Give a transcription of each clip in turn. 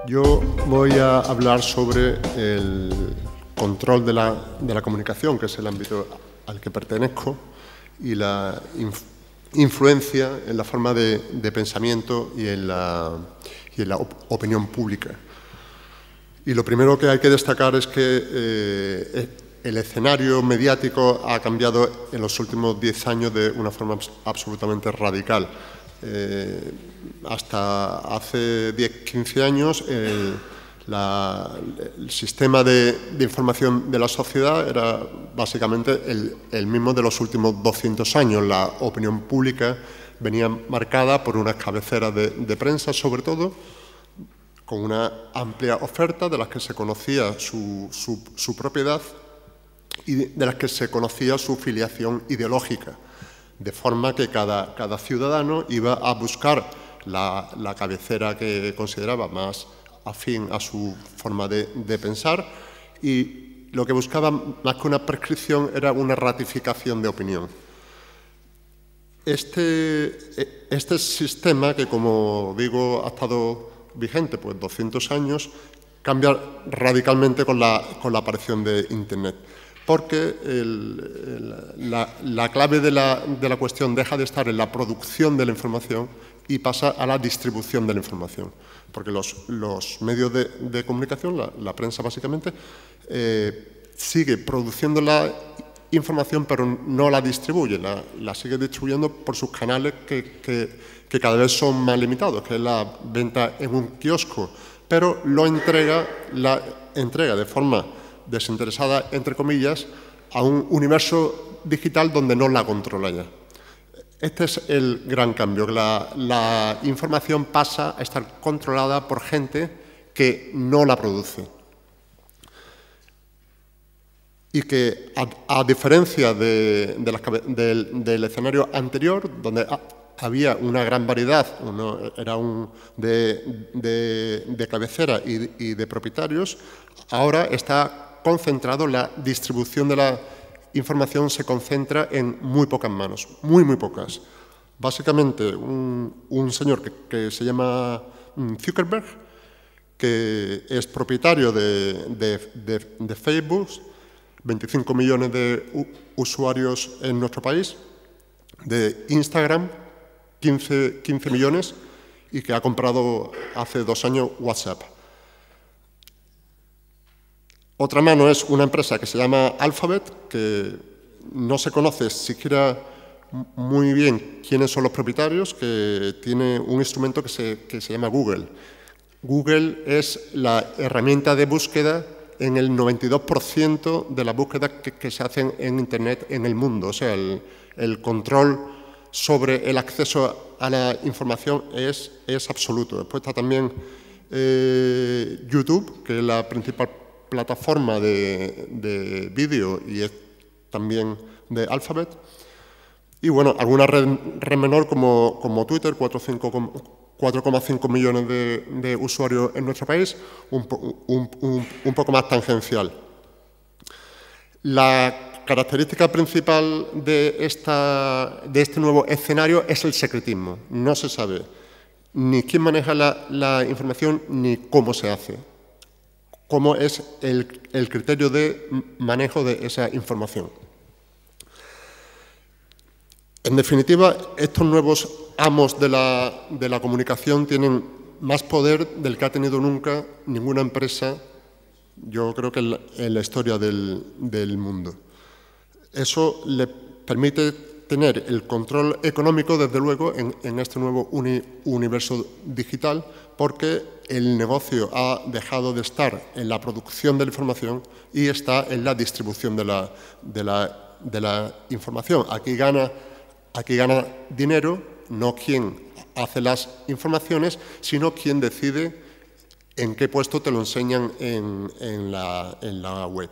Yo voy a hablar sobre el control de la comunicación, que es el ámbito al que pertenezco, y la influencia en la forma de pensamiento y en la opinión pública. Y lo primero que hay que destacar es que el escenario mediático ha cambiado en los últimos 10 años de una forma absolutamente radical. Hasta hace 10-15 años el sistema de información de la sociedad era básicamente el mismo de los últimos 200 años. La opinión pública venía marcada por unas cabeceras de prensa, sobre todo, con una amplia oferta de las que se conocía su propiedad y de las que se conocía su filiación ideológica, de forma que cada ciudadano iba a buscar la cabecera que consideraba más afín a su forma de pensar, y lo que buscaba, más que una prescripción, era una ratificación de opinión. Este sistema, que como digo ha estado vigente pues 200 años, cambia radicalmente con la aparición de Internet, porque la clave de la cuestión deja de estar en la producción de la información y pasa a la distribución de la información, porque los medios de comunicación, la prensa básicamente, sigue produciendo la información pero no la distribuye, la sigue distribuyendo por sus canales que cada vez son más limitados, que es la venta en un kiosco, pero la entrega de forma desinteresada, entre comillas, a un universo digital donde no la controla ya. Este es el gran cambio, que la información pasa a estar controlada por gente que no la produce. Y que, a diferencia del escenario anterior, donde había una gran variedad, era de cabecera y de propietarios, ahora está concentrado, la distribución de la información se concentra en muy pocas manos, muy pocas. Básicamente, un señor que se llama Zuckerberg, que es propietario de Facebook, 25 millones de usuarios en nuestro país, de Instagram, 15 millones, y que ha comprado hace 2 años WhatsApp. Otra mano es una empresa que se llama Alphabet, que no se conoce siquiera muy bien quiénes son los propietarios, que tiene un instrumento que se llama Google. Google es la herramienta de búsqueda en el 92% de las búsquedas que se hacen en Internet en el mundo. O sea, el control sobre el acceso a la información es absoluto. Después está también YouTube, que es la principal plataforma de vídeo y es también de Alphabet. Y bueno, alguna red menor como Twitter, 4,5 millones de usuarios en nuestro país, un poco más tangencial. La característica principal de este nuevo escenario es el secretismo. No se sabe ni quién maneja la información ni cómo se hace, cómo es el criterio de manejo de esa información. En definitiva, estos nuevos amos de la comunicación tienen más poder del que ha tenido nunca ninguna empresa, yo creo que en la historia del mundo. Eso le permite tener el control económico, desde luego, en este nuevo universo digital, porque el negocio ha dejado de estar en la producción de la información y está en la distribución de la información. Aquí gana dinero no quien hace las informaciones, sino quien decide en qué puesto te lo enseñan en la web.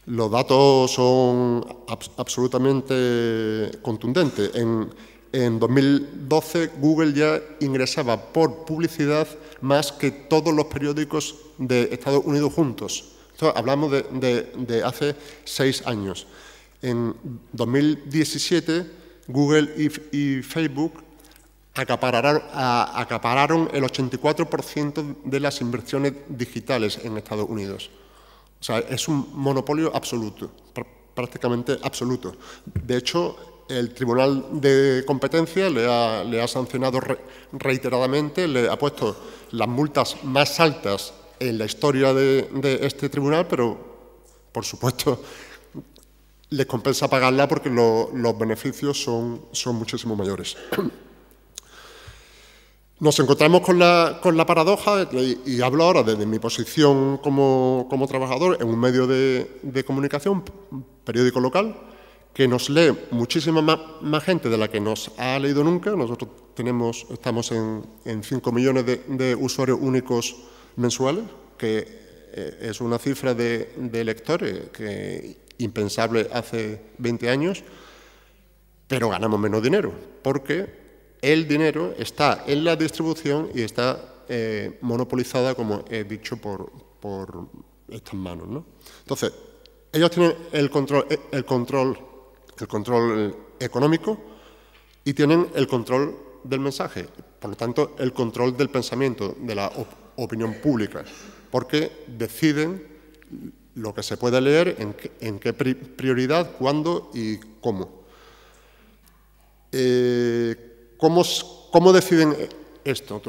Los datos son absolutamente contundentes. En 2012, Google ya ingresaba por publicidad más que todos los periódicos de Estados Unidos juntos. Esto hablamos de hace 6 años. En 2017, Google y Facebook acapararon el 84% de las inversiones digitales en Estados Unidos. O sea, es un monopolio absoluto, prácticamente absoluto. De hecho, el Tribunal de Competencia le ha sancionado reiteradamente, le ha puesto las multas más altas en la historia de este tribunal, pero, por supuesto, les compensa pagarla porque los beneficios son muchísimo mayores. Nos encontramos con la paradoja, y hablo ahora desde mi posición como trabajador en un medio de comunicación, un periódico local, que nos lee muchísima más gente de la que nos ha leído nunca. Nosotros estamos en 5 millones de usuarios únicos mensuales, que es una cifra de lectores que impensable hace 20 años, pero ganamos menos dinero, porque el dinero está en la distribución y está monopolizada, como he dicho, por estas manos, ¿no? Entonces, ellos tienen el control económico y tienen el control del mensaje, por lo tanto, el control del pensamiento, de la opinión pública, porque deciden lo que se puede leer, en qué prioridad, cuándo y cómo. ¿Cómo deciden esto?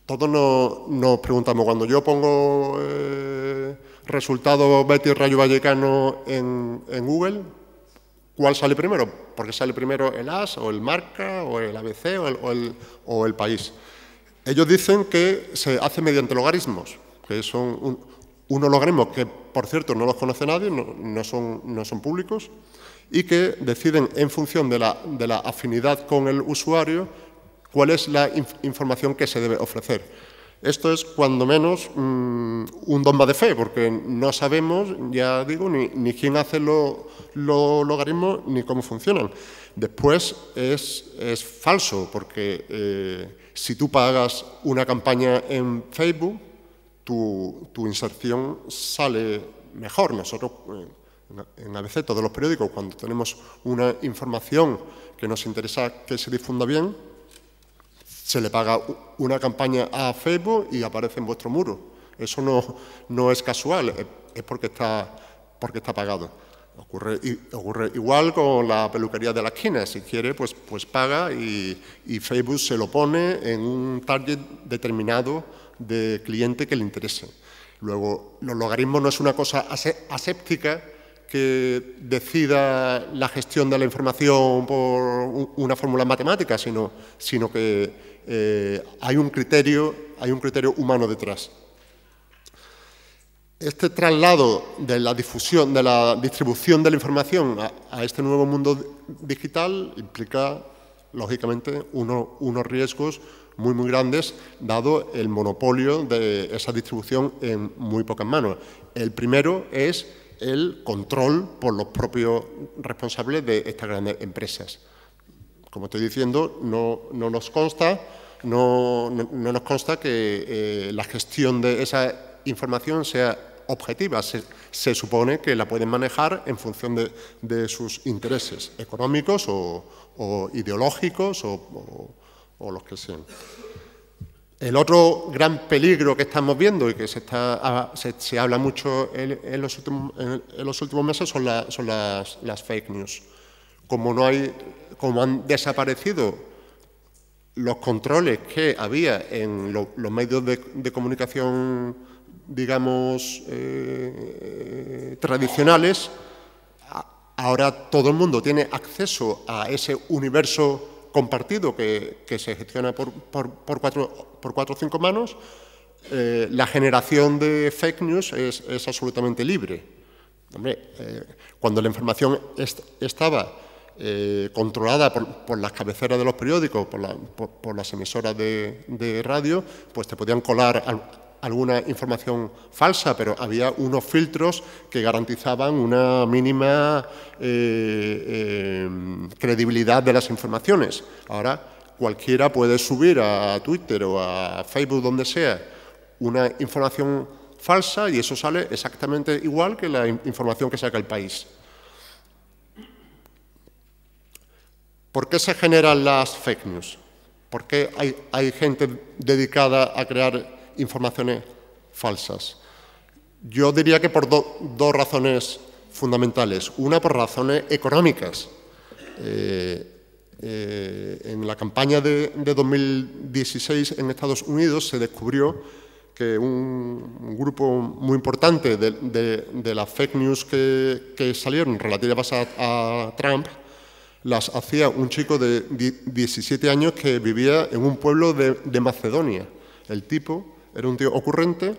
Todos nos preguntamos, cuando yo pongo resultado Betis Rayo Vallecano en Google, ¿cuál sale primero? ¿Porque sale primero el AS, o el Marca, o el ABC, o el País? Ellos dicen que se hace mediante logaritmos, que son unos logaritmos que, por cierto, no los conoce nadie, no son públicos, y que deciden, en función de la afinidad con el usuario, cuál es la información que se debe ofrecer. Esto es, cuando menos, un dogma de fe, porque no sabemos, ya digo, ni quién hace los logaritmos ni cómo funcionan. Después es falso, porque si tú pagas una campaña en Facebook, tu inserción sale mejor. Nosotros, en ABC, todos los periódicos, cuando tenemos una información que nos interesa que se difunda bien, se le paga una campaña a Facebook y aparece en vuestro muro. Eso no es casual, es porque está pagado. Ocurre igual con la peluquería de la esquina. Si quiere, pues paga y Facebook se lo pone en un target determinado de cliente que le interese. Luego, los logaritmos no es una cosa aséptica que decida la gestión de la información por una fórmula matemática, sino que hay un criterio humano detrás. Este traslado de la distribución de la información a este nuevo mundo digital implica, lógicamente, unos riesgos muy grandes, dado el monopolio de esa distribución en muy pocas manos. El primero es el control por los propios responsables de estas grandes empresas. Como estoy diciendo, no nos consta que la gestión de esa información sea objetiva. Se supone que la pueden manejar en función de sus intereses económicos o ideológicos o los que sean. El otro gran peligro que estamos viendo y que se habla mucho en los últimos meses son las fake news. Como han desaparecido los controles que había en los medios de comunicación, digamos, tradicionales, ahora todo el mundo tiene acceso a ese universo compartido que se gestiona por 4 o 5 manos. La generación de fake news es absolutamente libre. Hombre, cuando la información estaba controlada por las cabeceras de los periódicos, por las emisoras de radio, pues te podían colar alguna información falsa, pero había unos filtros que garantizaban una mínima credibilidad de las informaciones. Ahora cualquiera puede subir a Twitter o a Facebook, donde sea, una información falsa y eso sale exactamente igual que la información que saca El País. ¿Por qué se generan las fake news? ¿Por qué hay gente dedicada a crear informaciones falsas? Yo diría que por dos razones fundamentales. Una, por razones económicas. En la campaña de 2016 en Estados Unidos se descubrió que un grupo muy importante de las fake news que salieron relativas a Trump las hacía un chico de 17 años que vivía en un pueblo de Macedonia. El tipo era un tío ocurrente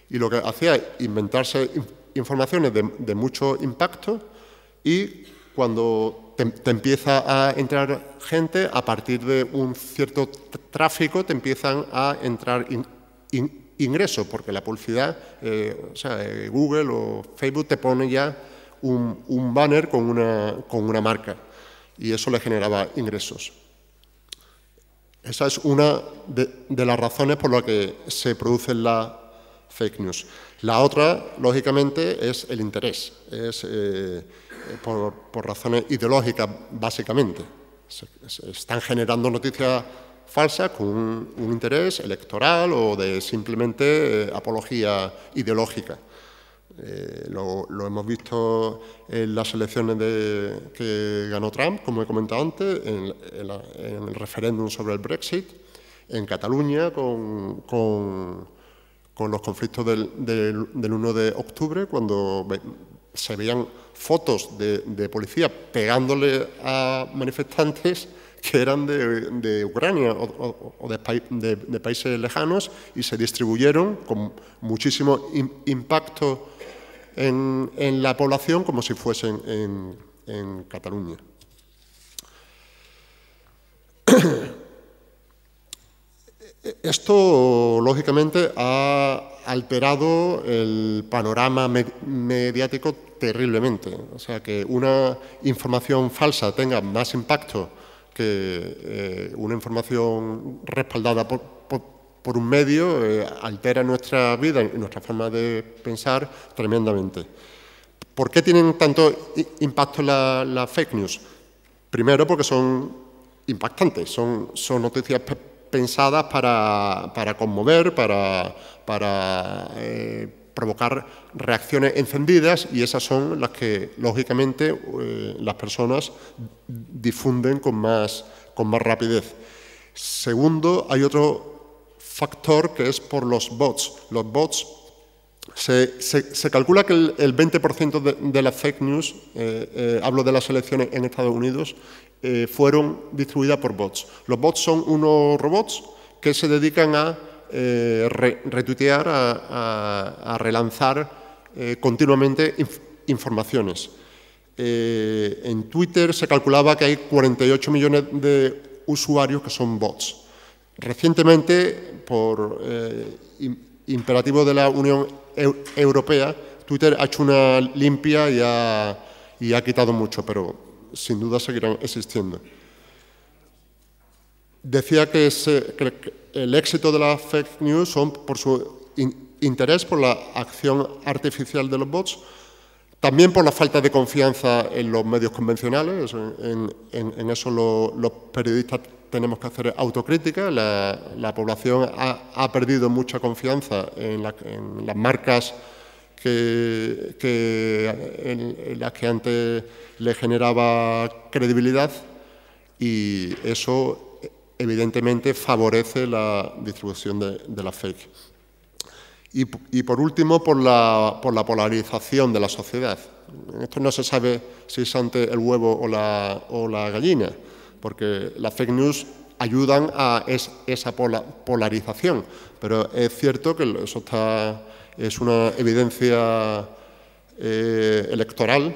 y lo que hacía es inventarse informaciones de mucho impacto, y cuando te empieza a entrar gente, a partir de un cierto tráfico te empiezan a entrar ingresos, porque la publicidad, Google o Facebook te pone ya un banner con una marca, y eso le generaba ingresos. Esa es una de las razones por las que se producen las fake news. La otra, lógicamente, es el interés, es por razones ideológicas, básicamente. Se están generando noticias falsas con un interés electoral o de simplemente apología ideológica. Lo hemos visto en las elecciones que ganó Trump, como he comentado antes, en el referéndum sobre el Brexit, en Cataluña con los conflictos del 1 de octubre, cuando se veían fotos de policía pegándole a manifestantes que eran de Ucrania o de países lejanos, y se distribuyeron con muchísimo impacto en la población, como si fuesen en Cataluña. Esto, lógicamente, ha alterado el panorama mediático terriblemente. O sea, que una información falsa tenga más impacto que una información respaldada por un medio, altera nuestra vida y nuestra forma de pensar tremendamente. ¿Por qué tienen tanto impacto las fake news? Primero, porque son impactantes, son noticias pensadas para conmover, para provocar reacciones encendidas, y esas son las que, lógicamente, las personas difunden con más rapidez. Segundo, hay otro factor que es por los bots. Los bots, se calcula que el 20% de las fake news, hablo de las elecciones en Estados Unidos, fueron distribuidas por bots. Los bots son unos robots que se dedican a retuitear, a relanzar continuamente informaciones. En Twitter se calculaba que hay 48 millones de usuarios que son bots. Recientemente, por imperativo de la Unión Europea, Twitter ha hecho una limpia y ha quitado mucho, pero sin duda seguirán existiendo. Decía que el éxito de las fake news son por su interés por la acción artificial de los bots, también por la falta de confianza en los medios convencionales. En eso los periodistas tenemos que hacer autocrítica. La población ha perdido mucha confianza en las marcas en las que antes le generaba credibilidad, y eso evidentemente favorece la distribución de la fake. Y por último, por la polarización de la sociedad. Esto no se sabe si es antes el huevo o la gallina, porque las fake news ayudan a esa polarización, pero es cierto que eso es una evidencia electoral,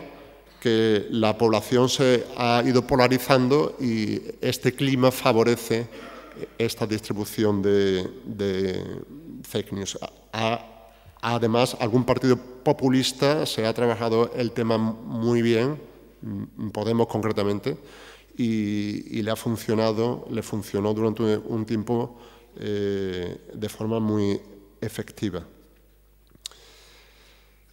que la población se ha ido polarizando, y este clima favorece esta distribución de fake news. Además, algún partido populista se ha trabajado el tema muy bien, Podemos concretamente, y le funcionó durante un tiempo de forma muy efectiva.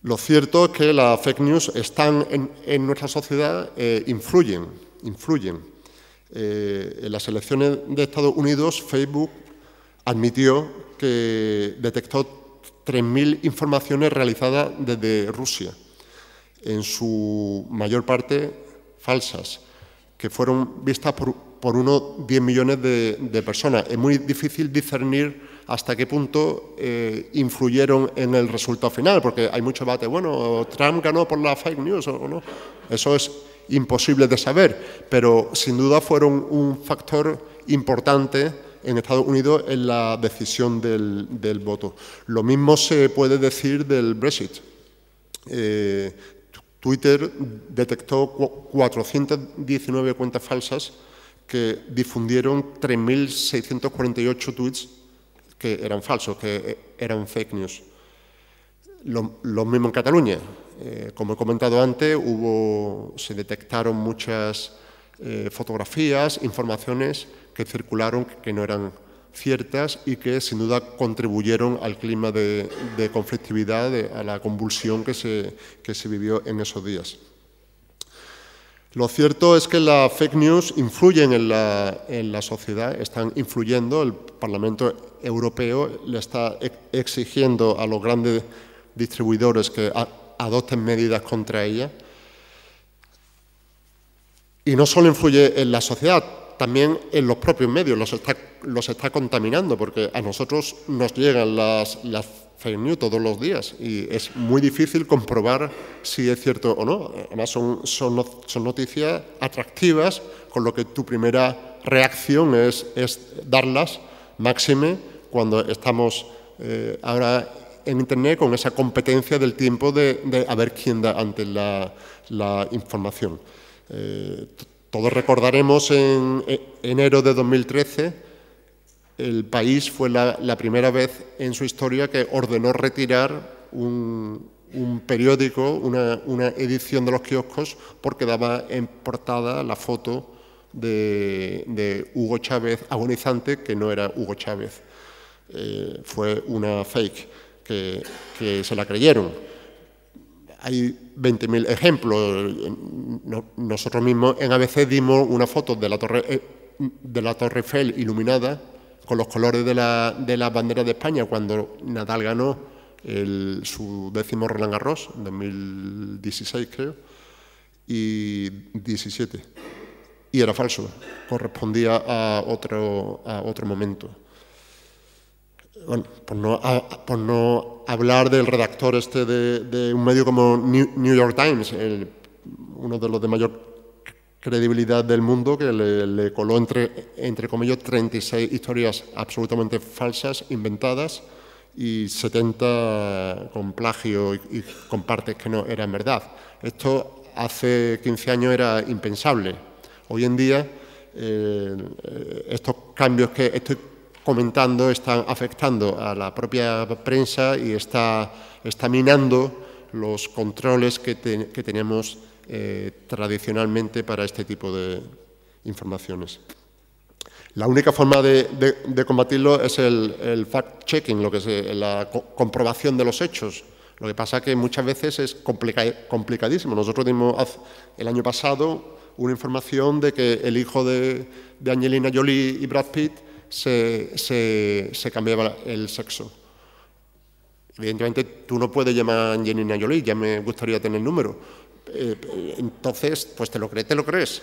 Lo cierto es que las fake news están en nuestra sociedad, influyen. En las elecciones de Estados Unidos, Facebook admitió que detectó 3.000 informaciones realizadas desde Rusia, en su mayor parte falsas, que fueron vistas por unos 10 millones de personas. Es muy difícil discernir hasta qué punto influyeron en el resultado final, porque hay mucho debate. Bueno, Trump ganó por la fake news o no. Eso es imposible de saber, pero sin duda fueron un factor importante en Estados Unidos en la decisión del voto. Lo mismo se puede decir del Brexit. Twitter detectó 419 cuentas falsas que difundieron 3.648 tweets que eran falsos, que eran fake news. Lo mismo en Cataluña. Como he comentado antes, se detectaron muchas fotografías, informaciones que circularon que no eran ciertas y que sin duda contribuyeron al clima de conflictividad, a la convulsión que se vivió en esos días. Lo cierto es que las fake news influyen en la sociedad, están influyendo. El Parlamento Europeo le está exigiendo a los grandes distribuidores que adopten medidas contra ella. Y no solo influye en la sociedad, también en los propios medios, los está contaminando, porque a nosotros nos llegan las fake news todos los días y es muy difícil comprobar si es cierto o no. Además son noticias atractivas, con lo que tu primera reacción es darlas, máxime cuando estamos ahora en Internet con esa competencia del tiempo de a ver quién da antes la información. Todos recordaremos en enero de 2013, el país fue la primera vez en su historia que ordenó retirar un periódico, una edición de los kioscos, porque daba en portada la foto de Hugo Chávez agonizante, que no era Hugo Chávez. Fue una fake que se la creyeron. Hay 20.000 ejemplos. Nosotros mismos en ABC dimos una foto de la Torre Eiffel iluminada con los colores de la bandera de España cuando Nadal ganó su 10º Roland Garros, en 2016 creo, y 17. Y era falso, correspondía a otro momento. Bueno, por no hablar del redactor de un medio como New York Times, uno de los de mayor credibilidad del mundo, que le coló entre comillas 36 historias absolutamente falsas, inventadas, y 70 con plagio y con partes que no eran verdad. Esto hace 15 años era impensable. Hoy en día estos cambios que estoy comentando están afectando a la propia prensa y está minando los controles que tenemos tradicionalmente para este tipo de informaciones. La única forma de combatirlo es el fact-checking, lo que es la comprobación de los hechos. Lo que pasa es que muchas veces es complicadísimo. Nosotros dimos el año pasado una información de que el hijo de Angelina Jolie y Brad Pitt se cambiaba el sexo. Evidentemente, tú no puedes llamar a Angelina Jolie, ya me gustaría tener el número. Entonces, pues te lo crees.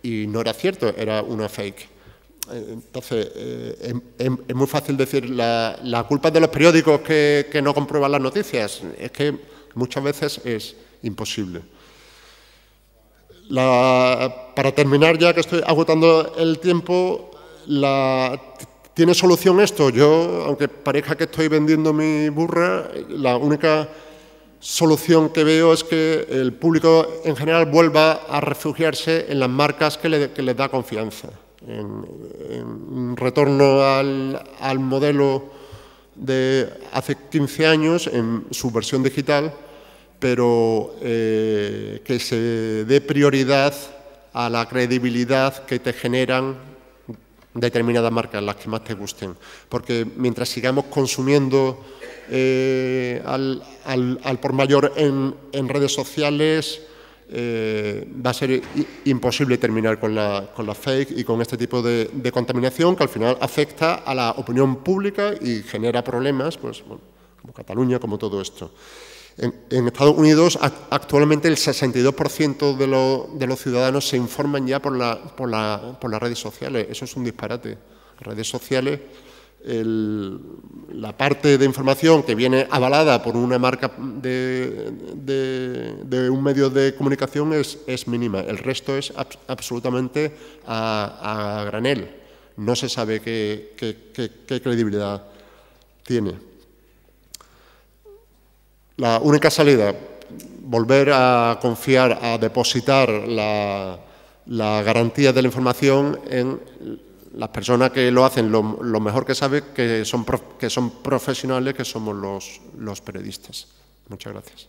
Y no era cierto, era una fake. Entonces, es muy fácil decir, la culpa es de los periódicos que no comprueban las noticias. Es que muchas veces es imposible. Para terminar, ya que estoy agotando el tiempo, ¿tiene solución esto? Yo, aunque parezca que estoy vendiendo mi burra, la única solución que veo es que el público en general vuelva a refugiarse en las marcas que les da confianza. En un retorno al modelo de hace 15 años en su versión digital, pero que se dé prioridad a la credibilidad que te generan determinadas marcas, las que más te gusten. Porque mientras sigamos consumiendo al por mayor en redes sociales, va a ser imposible terminar con la fake y con este tipo de contaminación que al final afecta a la opinión pública y genera problemas, pues, bueno, como Cataluña, como todo esto. En Estados Unidos, actualmente el 62% de los ciudadanos se informan ya por las redes sociales. Eso es un disparate. Las redes sociales, la parte de información que viene avalada por una marca de un medio de comunicación es mínima. El resto es absolutamente a granel. No se sabe qué credibilidad tiene. La única salida, volver a confiar, a depositar la garantía de la información en las personas que lo hacen lo mejor que saben, que son profesionales, que somos los periodistas. Muchas gracias.